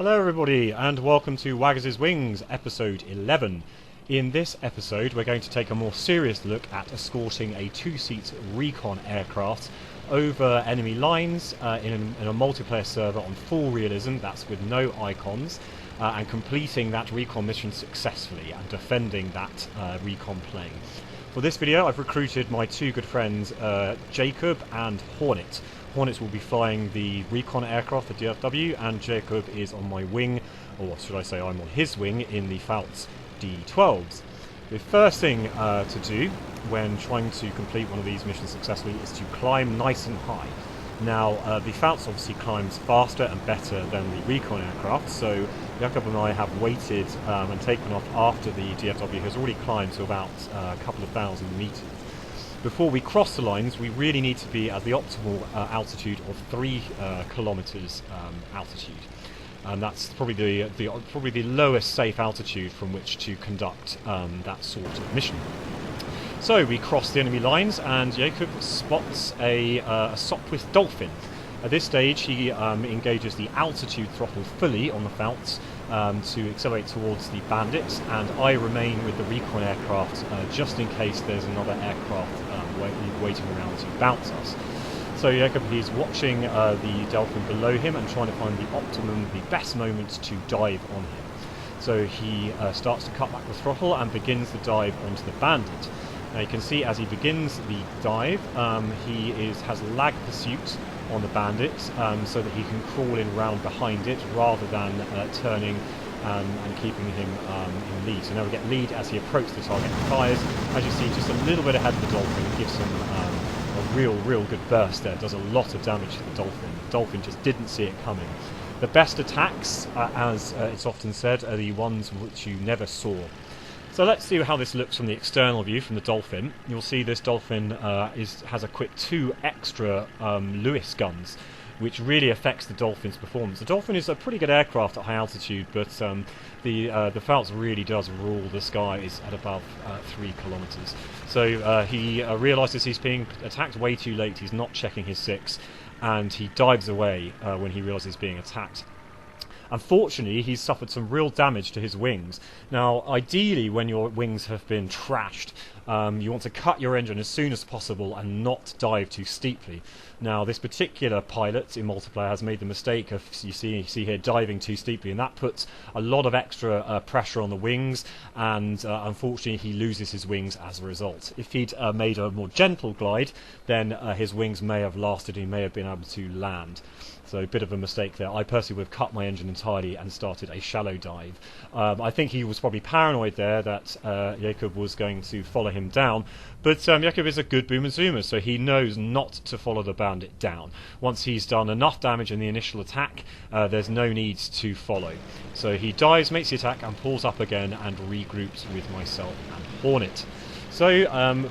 Hello everybody and welcome to Waggaz Wings episode 11. In this episode we're going to take a more serious look at escorting a two-seat recon aircraft over enemy lines in a multiplayer server on full realism, that's with no icons, and completing that recon mission successfully and defending that recon plane. For this video I've recruited my two good friends Jakob and Hornet. Hornet will be flying the recon aircraft, the DXII, and Jakob is on my wing, or should I say I'm on his wing, in the Pfalz D12s. The first thing to do when trying to complete one of these missions successfully is to climb nice and high. Now the Pfalz obviously climbs faster and better than the recon aircraft, so Jakob and I have waited and taken off after the DXII has already climbed to about a couple of thousand meters. Before we cross the lines, we really need to be at the optimal altitude of 3 kilometers altitude. And that's probably the lowest safe altitude from which to conduct that sort of mission. So we cross the enemy lines and Jakob spots a Sopwith Dolphin. At this stage he engages the altitude throttle fully on the Pfalz to accelerate towards the Bandit, and I remain with the recon aircraft just in case there's another aircraft waiting around to bounce us. So Jakob, he's watching the Dolphin below him and trying to find the best moment to dive on him. So he starts to cut back the throttle and begins the dive onto the Bandit. Now you can see as he begins the dive, he has lag pursuit on the Bandit, so that he can crawl in round behind it rather than turning and keeping him in lead. So now we get lead as he approaches the target and fires. As you see, just a little bit ahead of the Dolphin, gives him a real good burst there. Does a lot of damage to the Dolphin. The Dolphin just didn't see it coming. The best attacks, as it's often said, are the ones which you never saw. So let's see how this looks from the external view from the Dolphin. You'll see this Dolphin has equipped 2 extra Lewis guns, which really affects the Dolphin's performance. The Dolphin is a pretty good aircraft at high altitude, but the Pfalz really does rule the skies at above 3 kilometers. So he realizes he's being attacked way too late. He's not checking his 6, and he dives away when he realizes he's being attacked. Unfortunately, he's suffered some real damage to his wings. Now, ideally, when your wings have been trashed, you want to cut your engine as soon as possible and not dive too steeply. Now, this particular pilot in multiplayer has made the mistake of, you see here, diving too steeply, and that puts a lot of extra pressure on the wings, and unfortunately, he loses his wings as a result. If he'd made a more gentle glide, then his wings may have lasted, he may have been able to land. So a bit of a mistake there. I personally would have cut my engine entirely and started a shallow dive. I think he was probably paranoid there that Jakob was going to follow him down, but Jakob is a good boomer zoomer, so he knows not to follow the Bandit down. Once he's done enough damage in the initial attack, there's no need to follow. So he dives, makes the attack, and pulls up again and regroups with myself and Hornet. So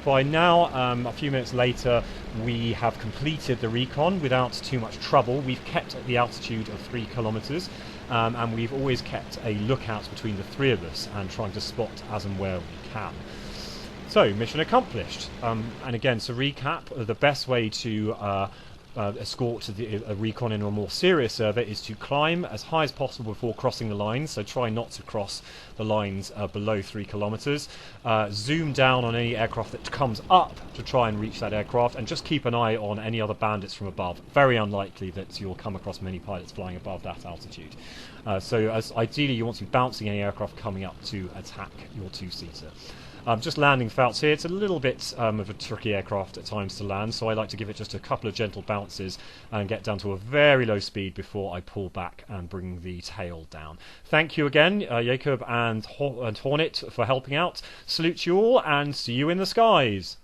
by now, a few minutes later, we have completed the recon without too much trouble. We've kept at the altitude of 3 kilometers, and we've always kept a lookout between the 3 of us and trying to spot as and where we can. So, mission accomplished. And again, to recap, the best way to escort a recon in a more serious server is to climb as high as possible before crossing the lines, so try not to cross the lines below 3 kilometers. Zoom down on any aircraft that comes up to try and reach that aircraft, and just keep an eye on any other bandits from above. Very unlikely that you'll come across many pilots flying above that altitude. So ideally you want to be bouncing any aircraft coming up to attack your two-seater. Just landing Pfalz here, it's a little bit of a tricky aircraft at times to land, so I like to give it just a couple of gentle bounces and get down to a very low speed before I pull back and bring the tail down. Thank you again, Jakob and Hornet, for helping out. Salute you all, and see you in the skies!